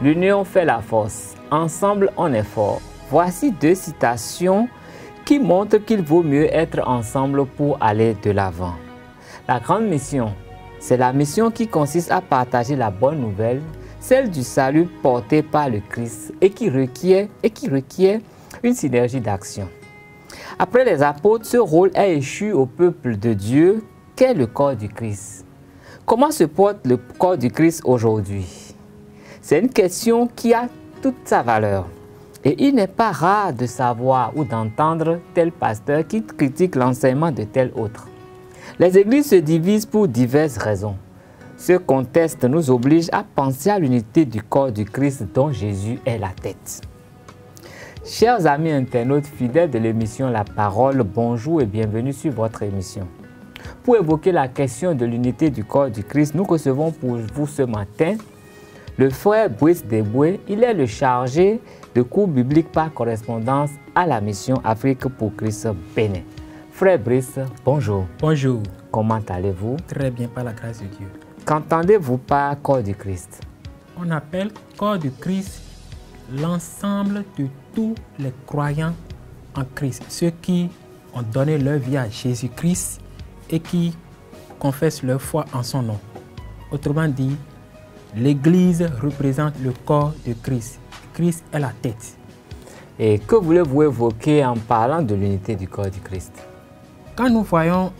L'union fait la force. Ensemble, on est fort. Voici 2 citations qui montrent qu'il vaut mieux être ensemble pour aller de l'avant. La grande mission, c'est la mission qui consiste à partager la bonne nouvelle, celle du salut porté par le Christ et qui requiert une synergie d'action. Après les apôtres, ce rôle est échu au peuple de Dieu qu'est le corps du Christ. Comment se porte le corps du Christ aujourd'hui? C'est une question qui a toute sa valeur. Et il n'est pas rare de savoir ou d'entendre tel pasteur qui critique l'enseignement de tel autre. Les églises se divisent pour diverses raisons. Ce contexte nous oblige à penser à l'unité du corps du Christ dont Jésus est la tête. Chers amis internautes fidèles de l'émission La Parole, bonjour et bienvenue sur votre émission. Pour évoquer la question de l'unité du corps du Christ, nous recevons pour vous ce matin le frère Brice Deboué. Il est le chargé de cours bibliques par correspondance à la mission Afrique pour Christ Bénin. Frère Brice, bonjour. Bonjour. Comment allez-vous? Très bien, par la grâce de Dieu. Qu'entendez-vous par corps du Christ? On appelle corps du Christ l'ensemble de tous les croyants en Christ, ceux qui ont donné leur vie à Jésus-Christ et qui confessent leur foi en son nom. Autrement dit, l'Église représente le corps de Christ. Christ est la tête. Et que voulez-vous évoquer en parlant de l'unité du corps du Christ? Quand nous voyons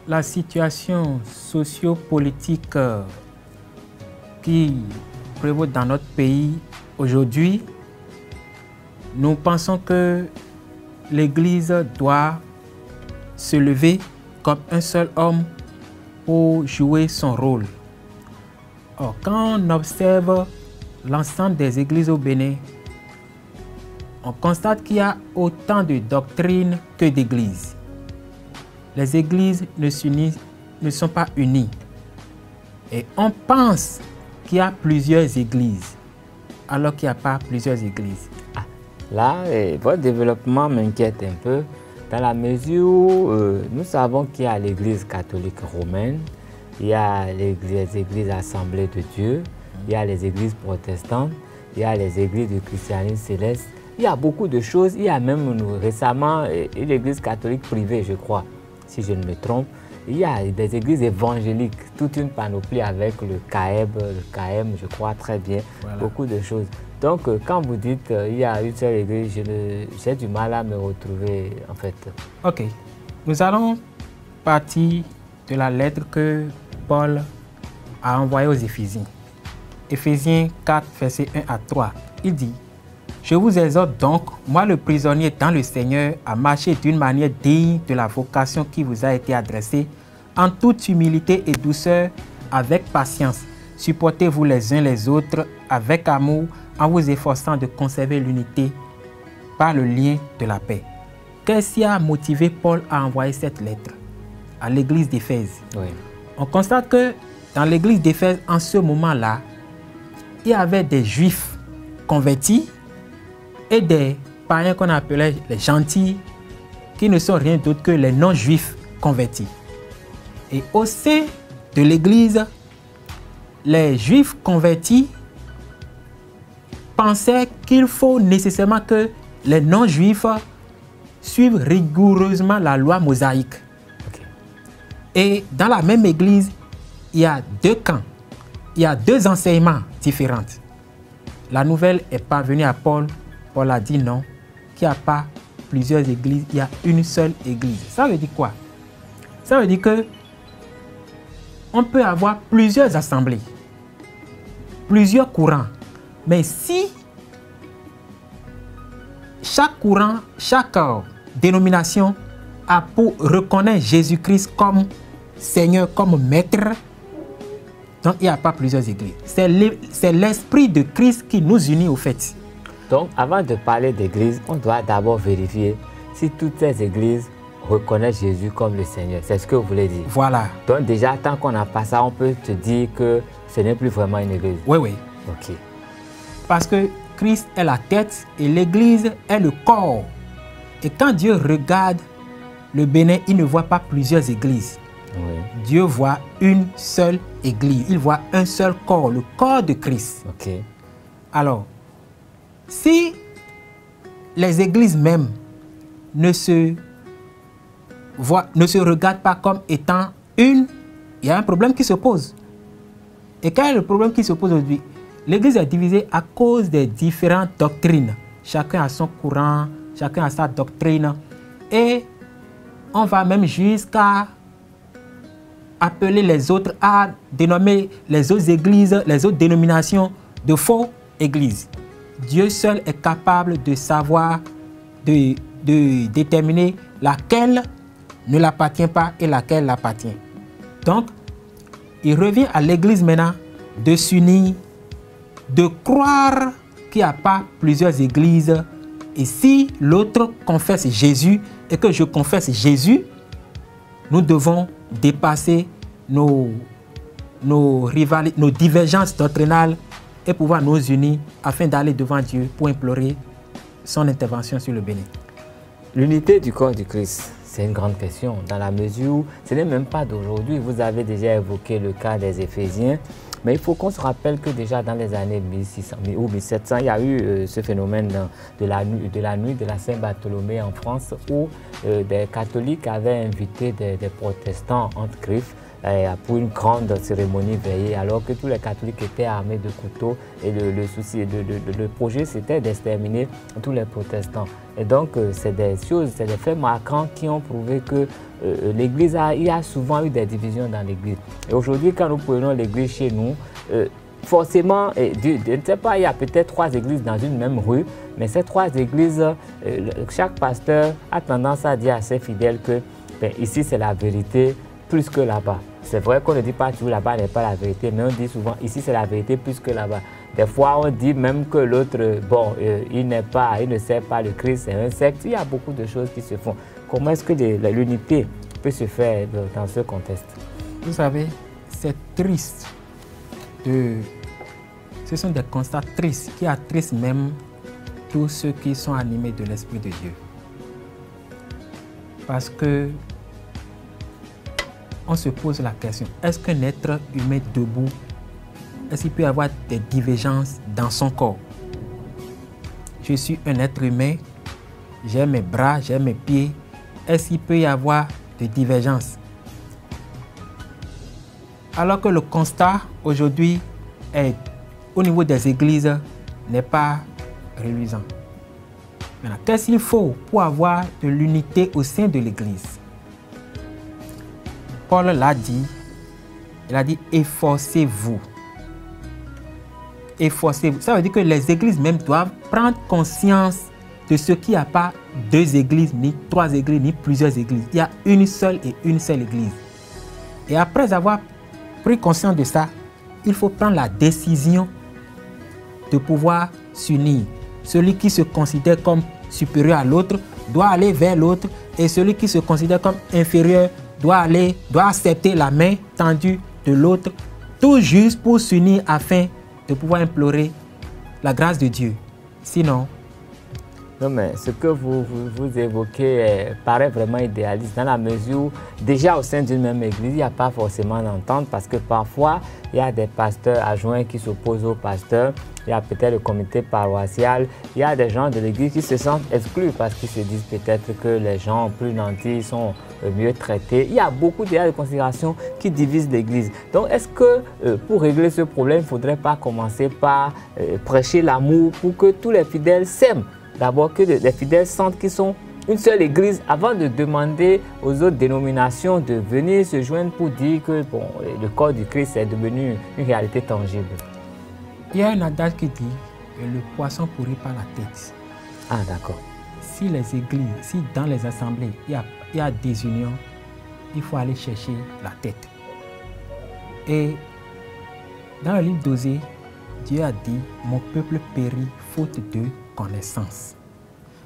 la situation socio-politique qui prévaut dans notre pays aujourd'hui, nous pensons que l'Église doit se lever comme un seul homme pour jouer son rôle. Or, quand on observe l'ensemble des églises au Bénin, on constate qu'il y a autant de doctrines que d'églises. Les églises ne sont pas unies. Et on pense qu'il y a plusieurs églises, alors qu'il n'y a pas plusieurs églises. Là, votre développement m'inquiète un peu, dans la mesure où nous savons qu'il y a l'Église catholique romaine, il y a les églises assemblées de Dieu, il y a les églises protestantes, il y a les églises du christianisme céleste. Il y a beaucoup de choses. Il y a même récemment une église catholique privée, je crois, si je ne me trompe. Il y a des églises évangéliques, toute une panoplie avec le KM, je crois très bien, voilà. Beaucoup de choses. Donc, quand vous dites il y a une seule église, j'ai du mal à me retrouver, en fait. Ok. Nous allons partir de la lettre que Paul a envoyée aux Éphésiens. Éphésiens 4, versets 1 à 3. Il dit: je vous exhorte donc, moi le prisonnier dans le Seigneur, à marcher d'une manière digne de la vocation qui vous a été adressée, en toute humilité et douceur, avec patience. Supportez-vous les uns les autres avec amour, en vous efforçant de conserver l'unité par le lien de la paix. Qu'est-ce qui a motivé Paul à envoyer cette lettre à l'église d'Éphèse? Oui. On constate que dans l'église d'Éphèse, en ce moment-là, il y avait des juifs convertis et des païens qu'on appelait les gentils, qui ne sont rien d'autre que les non-juifs convertis. Et au sein de l'église, les juifs convertis pensaient qu'il faut nécessairement que les non-juifs suivent rigoureusement la loi mosaïque. Okay. Et dans la même église, il y a 2 camps, il y a 2 enseignements différents. La nouvelle est parvenue à Paul. Paul a dit non, qu'il n'y a pas plusieurs églises, il y a une seule église. Ça veut dire quoi? Ça veut dire que on peut avoir plusieurs assemblées, plusieurs courants. Mais si chaque courant, chaque dénomination a pour reconnaître Jésus-Christ comme Seigneur, comme Maître, donc il n'y a pas plusieurs églises. C'est l'Esprit de Christ qui nous unit au fait. Donc, avant de parler d'église, on doit d'abord vérifier si toutes ces églises reconnaissent Jésus comme le Seigneur. C'est ce que vous voulez dire. Voilà. Donc déjà, tant qu'on n'a pas ça, on peut te dire que ce n'est plus vraiment une église. Oui, oui. Ok. Parce que Christ est la tête et l'église est le corps. Et quand Dieu regarde le Bénin, il ne voit pas plusieurs églises. Oui. Dieu voit une seule église. Il voit un seul corps, le corps de Christ. Ok. Alors, si les églises même ne se regardent pas comme étant une, il y a un problème qui se pose. Et quel est le problème qui se pose aujourd'hui? L'église est divisée à cause des différentes doctrines. Chacun a son courant, chacun a sa doctrine. Et on va même jusqu'à appeler les autres, à dénommer les autres églises, les autres dénominations de faux églises. Dieu seul est capable de savoir, de déterminer laquelle ne l'appartient pas et laquelle l'appartient. Donc, il revient à l'église maintenant de s'unir, de croire qu'il n'y a pas plusieurs églises. Et si l'autre confesse Jésus et que je confesse Jésus, nous devons dépasser nos divergences doctrinales et pouvoir nous unir afin d'aller devant Dieu pour implorer son intervention sur le béni. L'unité du corps du Christ, c'est une grande question dans la mesure où ce n'est même pas d'aujourd'hui. Vous avez déjà évoqué le cas des Éphésiens, mais il faut qu'on se rappelle que déjà dans les années 1600 ou 1700, il y a eu ce phénomène de la nuit de la Saint-Bartholomé en France où des catholiques avaient invité des protestants entre griffes pour une grande cérémonie veillée, alors que tous les catholiques étaient armés de couteaux et le projet c'était d'exterminer tous les protestants. Et donc c'est des choses, c'est des faits marquants qui ont prouvé que l'Église, il y a souvent eu des divisions dans l'Église. Et aujourd'hui, quand nous prenons l'Église chez nous, forcément, je ne sais pas, il y a peut-être 3 églises dans une même rue, mais ces 3 églises, chaque pasteur a tendance à dire à ses fidèles que ici c'est la vérité plus que là-bas. C'est vrai qu'on ne dit pas toujours là-bas n'est pas la vérité, mais on dit souvent ici c'est la vérité plus que là-bas. Des fois on dit même que l'autre, bon, il ne sert pas le Christ, c'est un secte. Il y a beaucoup de choses qui se font. Comment est-ce que l'unité peut se faire dans ce contexte? Vous savez, c'est triste. Ce sont des constats tristes qui attristent même tous ceux qui sont animés de l'Esprit de Dieu. Parce que on se pose la question, est-ce qu'un être humain debout, est-ce qu'il peut y avoir des divergences dans son corps? Je suis un être humain, j'ai mes bras, j'ai mes pieds. Est-ce qu'il peut y avoir des divergences? Alors que le constat aujourd'hui au niveau des églises n'est pas reluisant. Maintenant, qu'est-ce qu'il faut pour avoir de l'unité au sein de l'église? Paul l'a dit, il a dit efforcez-vous. Efforcez-vous. Ça veut dire que les églises même doivent prendre conscience de ce qu'il n'y a pas 2 églises, ni 3 églises, ni plusieurs églises. Il y a une seule église. Et après avoir pris conscience de ça, il faut prendre la décision de pouvoir s'unir. Celui qui se considère comme supérieur à l'autre doit aller vers l'autre et celui qui se considère comme inférieur doit accepter la main tendue de l'autre, tout juste pour s'unir afin de pouvoir implorer la grâce de Dieu. Sinon, non, mais ce que vous évoquez paraît vraiment idéaliste dans la mesure où déjà au sein d'une même église, il n'y a pas forcément d'entente parce que parfois, il y a des pasteurs adjoints qui s'opposent aux pasteurs, il y a peut-être le comité paroissial, il y a des gens de l'église qui se sentent exclus parce qu'ils se disent peut-être que les gens plus nantis sont mieux traités. Il y a beaucoup de considérations qui divisent l'église. Donc, est-ce que pour régler ce problème, il ne faudrait pas commencer par prêcher l'amour pour que tous les fidèles s'aiment? D'abord que les fidèles sentent qu'ils sont une seule église avant de demander aux autres dénominations de venir se joindre pour dire que bon, le corps du Christ est devenu une réalité tangible. Il y a un adage qui dit que le poisson pourrit par la tête. Ah, d'accord. Si les églises, si dans les assemblées, il y a des unions, il faut aller chercher la tête. Et dans le livre d'Osée, Dieu a dit, mon peuple périt faute de connaissance.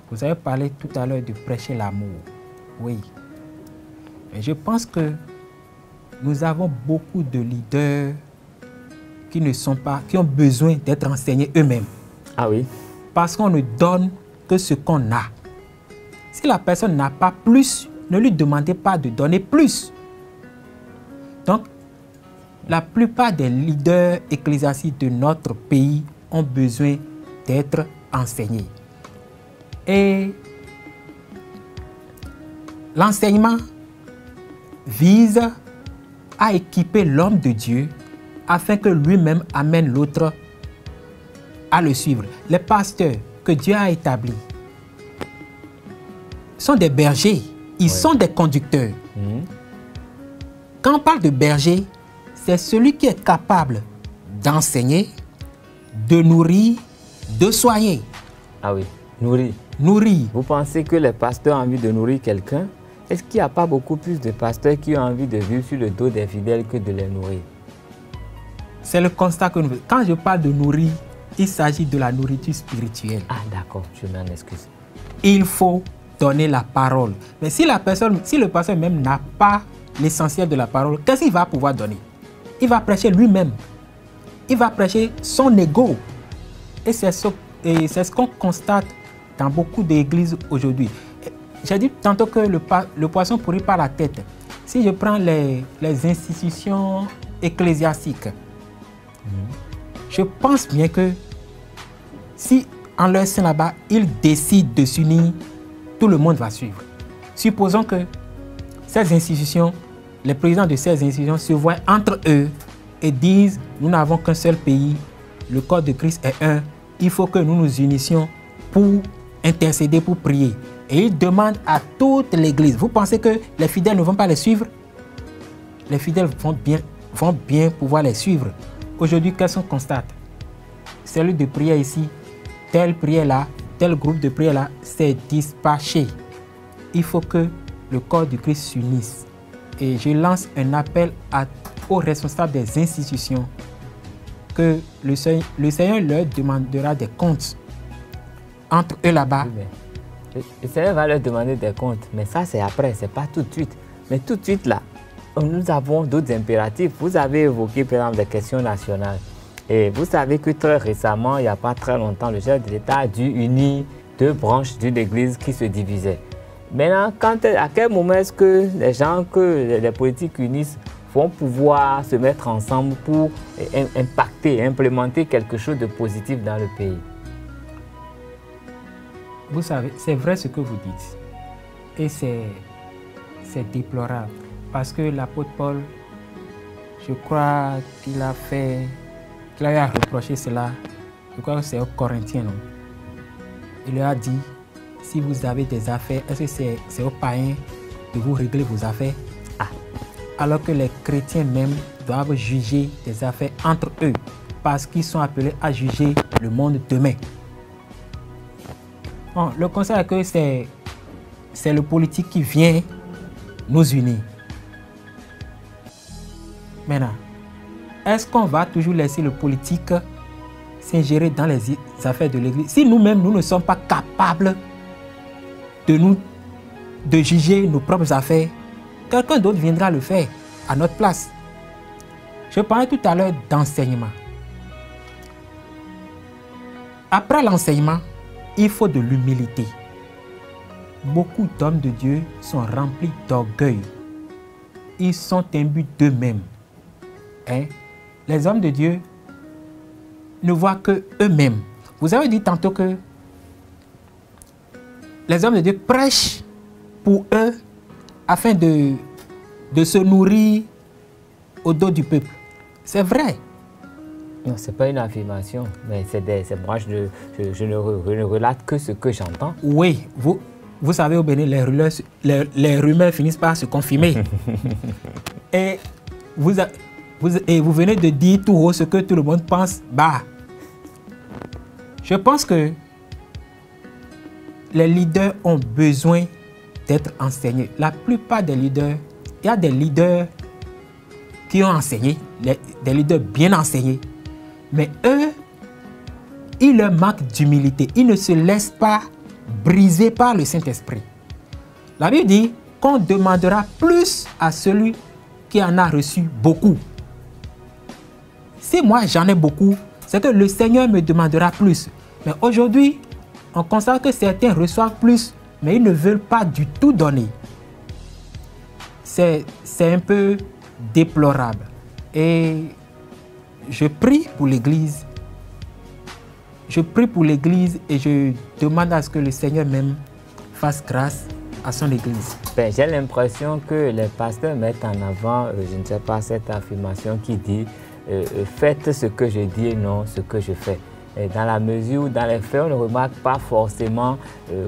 Vous avez parlé tout à l'heure de prêcher l'amour. Oui. Mais je pense que nous avons beaucoup de leaders qui ont besoin d'être enseignés eux-mêmes. Ah oui. Parce qu'on ne donne que ce qu'on a. Si la personne n'a pas plus, ne lui demandez pas de donner plus. Donc, la plupart des leaders ecclésiastiques de notre pays ont besoin d'être enseignés. Et l'enseignement vise à équiper l'homme de Dieu afin que lui-même amène l'autre à le suivre. Les pasteurs que Dieu a établis sont des bergers, ils sont des conducteurs. Quand on parle de berger, c'est celui qui est capable d'enseigner, de nourrir, de soigner. Ah oui, nourrir. Nourrir. Vous pensez que les pasteurs ont envie de nourrir quelqu'un? Est-ce qu'il n'y a pas beaucoup plus de pasteurs qui ont envie de vivre sur le dos des fidèles que de les nourrir? C'est le constat que nous faisons. Quand je parle de nourrir, il s'agit de la nourriture spirituelle. Ah d'accord, je m'en excuse. Il faut donner la parole. Mais si le pasteur même n'a pas l'essentiel de la parole, qu'est-ce qu'il va pouvoir donner? Il va prêcher lui-même. Il va prêcher son ego. Et c'est ce qu'on constate dans beaucoup d'églises aujourd'hui. J'ai dit tantôt que le poisson pourrit par la tête. Si je prends les institutions ecclésiastiques, je pense bien que si en leur sein là-bas, ils décident de s'unir, tout le monde va suivre. Supposons que ces institutions, les présidents de ces institutions se voient entre eux et disent, nous n'avons qu'un seul pays, le corps de Christ est un, il faut que nous nous unissions pour intercéder, pour prier. Et ils demandent à toute l'église. Vous pensez que les fidèles ne vont pas les suivre? Les fidèles vont bien pouvoir les suivre. Aujourd'hui, qu'est-ce qu'on constate? Cellule de prière ici, telle prière là, tel groupe de prière là, c'est dispatché. Il faut que le corps du Christ s'unisse. Et je lance un appel aux responsables des institutions que le Seigneur leur demandera des comptes entre eux là-bas. Oui, le Seigneur va leur demander des comptes, mais ça c'est après, c'est pas tout de suite. Mais tout de suite là, nous avons d'autres impératifs. Vous avez évoqué par exemple des questions nationales. Et vous savez que très récemment, il n'y a pas très longtemps, le chef de l'État a dû unir deux branches d'une église qui se divisaient. Maintenant, à quel moment est-ce que les politiques unissent vont pouvoir se mettre ensemble pour implémenter quelque chose de positif dans le pays? Vous savez, c'est vrai ce que vous dites. Et c'est déplorable. Parce que l'apôtre Paul, je crois qu'il a reproché cela. Je crois que c'est aux Corinthiens, non? Il leur a dit, si vous avez des affaires, est-ce que c'est aux païens de vous régler vos affaires? Alors que les chrétiens même doivent juger des affaires entre eux, parce qu'ils sont appelés à juger le monde demain. Bon, le conseil est que c'est le politique qui vient nous unir. Maintenant, est-ce qu'on va toujours laisser le politique s'ingérer dans les affaires de l'Église si nous-mêmes, nous ne sommes pas capables de juger nos propres affaires? Quelqu'un d'autre viendra le faire à notre place. Je parlais tout à l'heure d'enseignement. Après l'enseignement, il faut de l'humilité. Beaucoup d'hommes de Dieu sont remplis d'orgueil. Ils sont imbus d'eux-mêmes. Les hommes de Dieu ne voient que eux-mêmes. Vous avez dit tantôt que les hommes de Dieu prêchent pour eux afin de se nourrir au dos du peuple. C'est vrai. Non, ce n'est pas une affirmation, mais je ne relate que ce que j'entends. Oui, vous savez au Bénin, les rumeurs finissent par se confirmer. Et vous venez de dire tout haut ce que tout le monde pense bas. Je pense que les leaders ont besoin d'être enseignés. La plupart des leaders, il y a des leaders qui ont enseigné, des leaders bien enseignés. Mais eux, il leur manque d'humilité. Ils ne se laissent pas briser par le Saint-Esprit. La Bible dit qu'on demandera plus à celui qui en a reçu beaucoup. Si moi j'en ai beaucoup, c'est que le Seigneur me demandera plus. Mais aujourd'hui, on constate que certains reçoivent plus, mais ils ne veulent pas du tout donner. C'est un peu déplorable. Et je prie pour l'Église je prie pour l'Église et je demande à ce que le Seigneur même fasse grâce à son Église. Ben, j'ai l'impression que les pasteurs mettent en avant, je ne sais pas, cette affirmation qui dit faites ce que je dis et non ce que je fais. Et dans la mesure où dans les faits, on ne remarque pas forcément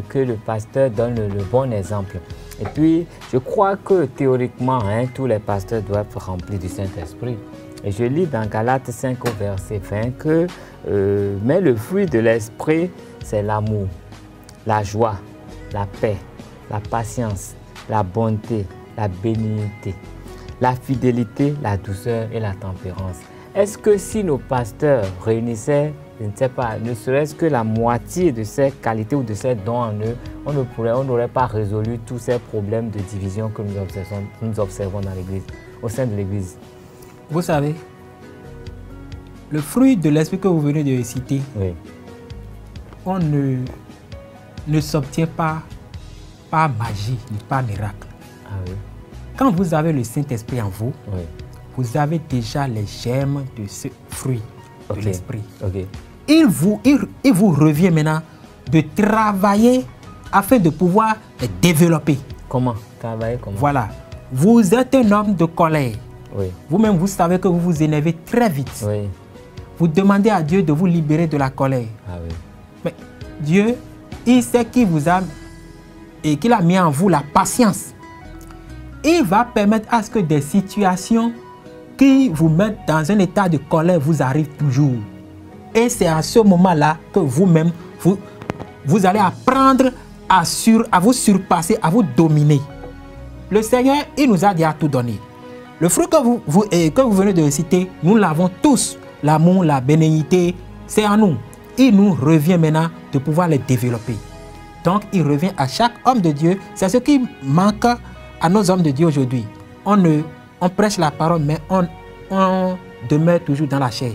que le pasteur donne le bon exemple. Et puis, je crois que théoriquement, tous les pasteurs doivent être remplis du Saint-Esprit. Et je lis dans Galates 5 au verset 20 que mais le fruit de l'Esprit, c'est l'amour, la joie, la paix, la patience, la bonté, la bénignité, la fidélité, la douceur et la tempérance. Est-ce que si nos pasteurs réunissaient, je ne sais pas, ne serait-ce que la moitié de ces qualités ou de ces dons en eux, on n'aurait pas résolu tous ces problèmes de division que nous observons dans l'Église, au sein de l'Église? Vous savez, le fruit de l'esprit que vous venez de citer, oui, on ne s'obtient pas par magie ni par miracle. Ah oui. Quand vous avez le Saint-Esprit en vous, Oui. vous avez déjà les germes de ce fruit de l'esprit. Ok. Il vous revient maintenant de travailler afin de pouvoir les développer. Comment? Travailler comment? Voilà. Vous êtes un homme de colère. Oui. Vous-même, vous savez que vous vous énervez très vite. Oui. Vous demandez à Dieu de vous libérer de la colère. Ah oui. Mais Dieu, il sait qu'il vous a et qu'il a mis en vous la patience. Il va permettre à ce que des situations qui vous mettent dans un état de colère vous arrivent toujours. Et c'est à ce moment-là que vous-même, vous allez apprendre à vous surpasser, à vous dominer. Le Seigneur, il nous a déjà tout donné. Le fruit que vous venez de citer, nous l'avons tous. L'amour, la bénignité, c'est en nous. Il nous revient maintenant de pouvoir les développer. Donc, il revient à chaque homme de Dieu. C'est ce qui manque à nos hommes de Dieu aujourd'hui. On prêche la parole, mais on demeure toujours dans la chair.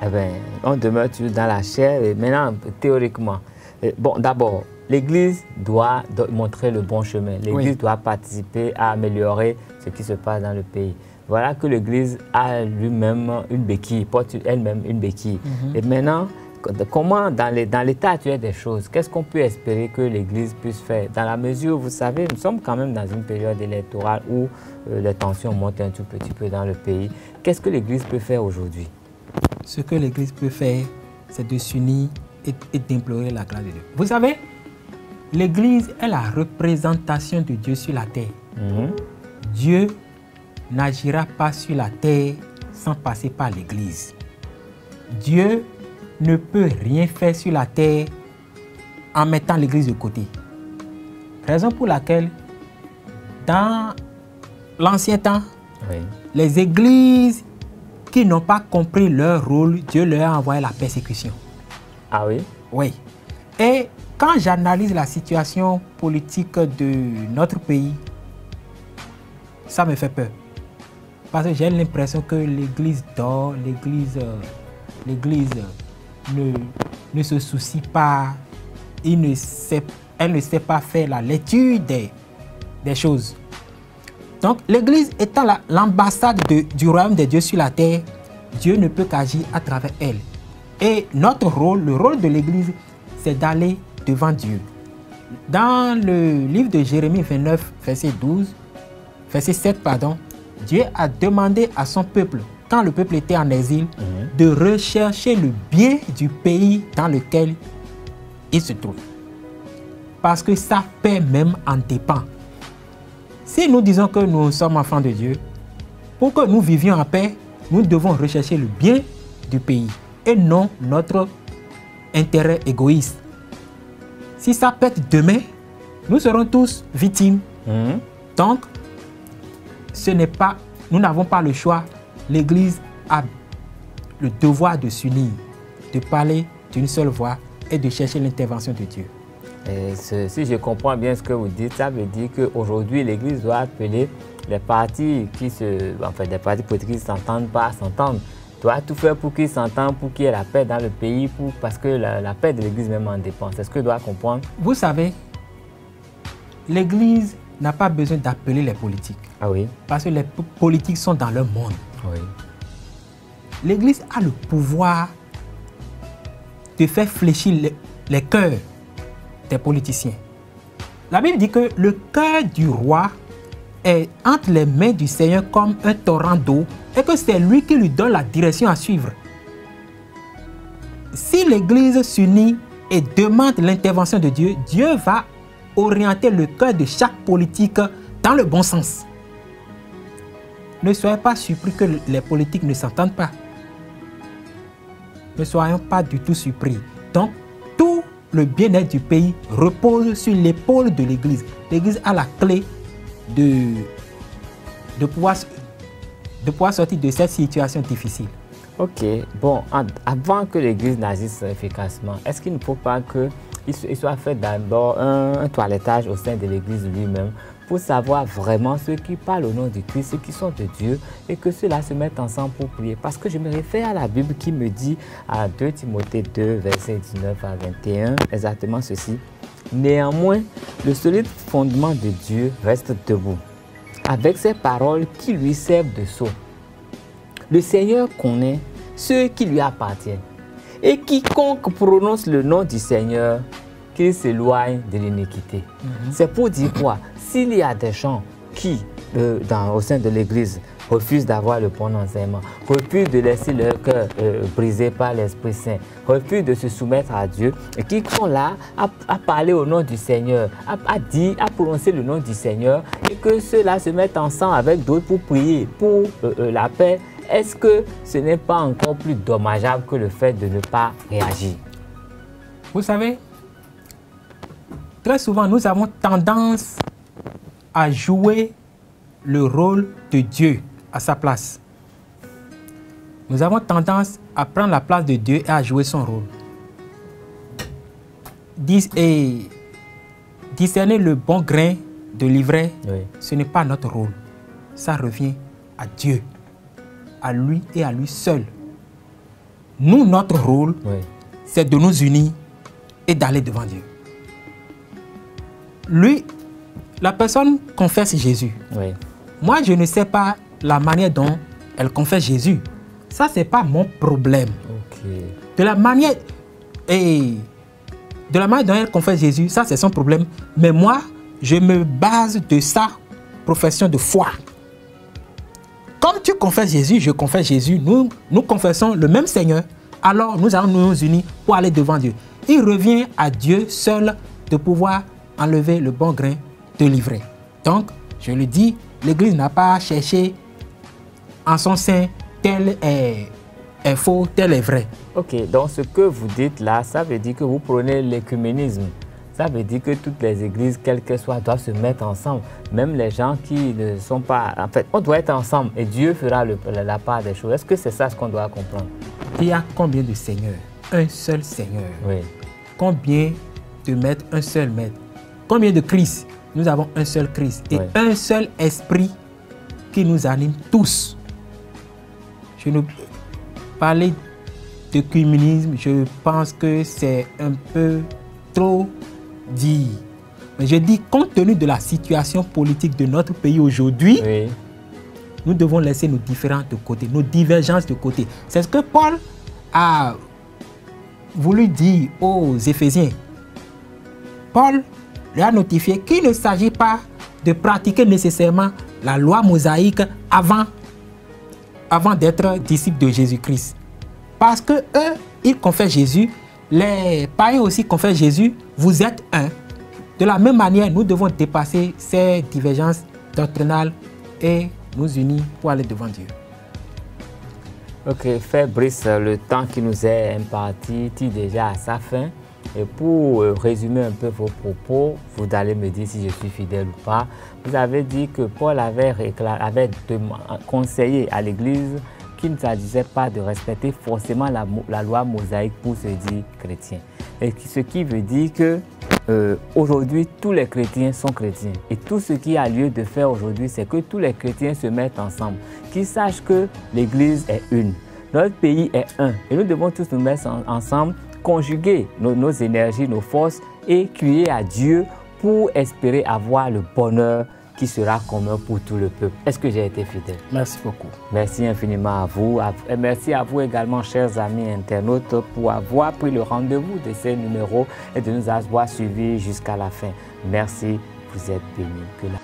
Eh bien, on demeure toujours dans la chair. Et maintenant, théoriquement, bon, d'abord, l'Église doit montrer le bon chemin. L'Église doit participer à améliorer ce qui se passe dans le pays. Voilà que l'Église a lui-même une béquille, porte elle-même une béquille. Et maintenant, comment, dans l'état actuel des choses, qu'est-ce qu'on peut espérer que l'Église puisse faire? Dans la mesure où, vous savez, nous sommes quand même dans une période électorale où les tensions montent un tout petit peu dans le pays. Qu'est-ce que l'Église peut faire aujourd'hui? Ce que l'Église peut faire, c'est de s'unir et d'implorer la grâce de Dieu. Vous savez, l'Église est la représentation de Dieu sur la terre. Dieu n'agira pas sur la terre sans passer par l'Église. Dieu ne peut rien faire sur la terre en mettant l'Église de côté. Raison pour laquelle, dans l'ancien temps, les églises qui n'ont pas compris leur rôle, Dieu leur a envoyé la persécution. Ah oui? Oui. Et quand j'analyse la situation politique de notre pays, ça me fait peur. Parce que j'ai l'impression que l'Église dort, l'Église ne se soucie pas, elle ne sait pas faire la lecture des choses. Donc l'Église étant l'ambassade du royaume de Dieu sur la terre, Dieu ne peut qu'agir à travers elle. Et notre rôle, le rôle de l'Église, c'est d'aller devant Dieu. Dans le livre de Jérémie 29, verset 7, Dieu a demandé à son peuple, quand le peuple était en exil, de rechercher le bien du pays dans lequel il se trouve. Parce que sa paix même en dépend. Si nous disons que nous sommes enfants de Dieu, pour que nous vivions en paix, nous devons rechercher le bien du pays et non notre intérêt égoïste. Si ça pète demain, nous serons tous victimes. Donc, nous n'avons pas le choix. L'Église a le devoir de s'unir, de parler d'une seule voix et de chercher l'intervention de Dieu. Et si je comprends bien ce que vous dites, ça veut dire qu'aujourd'hui, l'Église doit appeler les partis des partis politiques qui ne s'entendent pas à s'entendre. Doit tout faire pour qu'ils s'entendent, pour qu'il y ait la paix dans le pays, parce que la paix de l'Église même en dépend. C'est ce que doit comprendre. Vous savez, l'Église n'a pas besoin d'appeler les politiques. Ah oui. Parce que les politiques sont dans leur monde. Oui. L'Église a le pouvoir de faire fléchir les cœurs des politiciens. La Bible dit que le cœur du roi est entre les mains du Seigneur comme un torrent d'eau et que c'est lui qui lui donne la direction à suivre. Si l'Église s'unit et demande l'intervention de Dieu, Dieu va orienter le cœur de chaque politique dans le bon sens. Ne soyez pas surpris que les politiques ne s'entendent pas. Ne soyons pas du tout surpris. Donc, tout le bien-être du pays repose sur l'épaule de l'Église. L'Église a la clé de pouvoir sortir de cette situation difficile. Ok, bon, avant que l'Église n'agisse efficacement, est-ce qu'il ne faut pas qu'il soit fait d'abord un toilettage au sein de l'Église lui-même pour savoir vraiment ceux qui parlent au nom du Christ, ceux qui sont de Dieu, et que ceux-là se mettent ensemble pour prier? Parce que je me réfère à la Bible qui me dit à 2 Timothée 2, versets 19 à 21, exactement ceci. Néanmoins, le solide fondement de Dieu reste debout, avec ces paroles qui lui servent de sceau. Le Seigneur connaît ceux qui lui appartiennent, et quiconque prononce le nom du Seigneur, qu'il s'éloigne de l'iniquité. C'est pour dire quoi? S'il y a des gens qui, au sein de l'Église, refusent d'avoir le bon enseignement, refusent de laisser leur cœur brisé par l'Esprit Saint, refusent de se soumettre à Dieu, et qui sont là à parler au nom du Seigneur, à prononcer le nom du Seigneur, et que ceux-là se mettent ensemble avec d'autres pour prier pour la paix, est-ce que ce n'est pas encore plus dommageable que le fait de ne pas réagir? Vous savez, très souvent, nous avons tendance à jouer le rôle de Dieu à sa place. Nous avons tendance à prendre la place de Dieu et à jouer son rôle. Discerner le bon grain de l'ivraie, oui, ce n'est pas notre rôle. Ça revient à Dieu, à lui et à lui seul. Nous, notre rôle, oui, c'est de nous unir et d'aller devant Dieu. Lui, la personne confesse Jésus. Oui. Moi, je ne sais pas la manière dont elle confesse Jésus. Ça, ce n'est pas mon problème. Okay. De la manière dont elle confesse Jésus, ça, c'est son problème. Mais moi, je me base de sa profession de foi. Comme tu confesses Jésus, je confesse Jésus, nous confessons le même Seigneur, alors nous allons nous unir pour aller devant Dieu. Il revient à Dieu seul de pouvoir enlever le bon grain de l'ivraie. Donc, je le dis, l'Église n'a pas cherché en son sein tel est faux, tel est vrai. Ok, donc ce que vous dites là, ça veut dire que vous prenez l'écuménisme. Ça veut dire que toutes les églises, quelles qu'elles soient, doivent se mettre ensemble. Même les gens qui ne sont pas... En fait, on doit être ensemble et Dieu fera la part des choses. Est-ce que c'est ça ce qu'on doit comprendre? Il y a combien de seigneurs? Un seul Seigneur. Oui. Combien de maîtres? Un seul maître. Combien de Christ? Nous avons un seul Christ et oui, un seul esprit qui nous anime tous. Je ne parler de communisme, je pense que c'est un peu trop dit. Mais je dis, compte tenu de la situation politique de notre pays aujourd'hui, oui, nous devons laisser nos différends de côté, nos divergences de côté. C'est ce que Paul a voulu dire aux Éphésiens. Paul lui a notifié qu'il ne s'agit pas de pratiquer nécessairement la loi mosaïque avant d'être disciples de Jésus-Christ. Parce que eux, ils confessent Jésus, les païens aussi confessent Jésus, vous êtes un. De la même manière, nous devons dépasser ces divergences doctrinales et nous unir pour aller devant Dieu. Ok, Frère Brice, le temps qui nous est imparti tire déjà à sa fin. Et pour résumer un peu vos propos, vous allez me dire si je suis fidèle ou pas. Vous avez dit que Paul avait conseillé à l'Église qu'il ne s'agissait pas de respecter forcément la loi mosaïque pour se dire chrétien. Et ce qui veut dire que aujourd'hui, tous les chrétiens sont chrétiens. Et tout ce qui a lieu de faire aujourd'hui, c'est que tous les chrétiens se mettent ensemble. Qu'ils sachent que l'Église est une. Notre pays est un. Et nous devons tous nous mettre ensemble, conjuguer nos énergies, nos forces et crier à Dieu pour espérer avoir le bonheur qui sera commun pour tout le peuple. Est-ce que j'ai été fidèle? Merci beaucoup. Merci infiniment à vous. Et merci à vous également, chers amis internautes, pour avoir pris le rendez-vous de ces numéros et de nous avoir suivis jusqu'à la fin. Merci, vous êtes bénis. Que la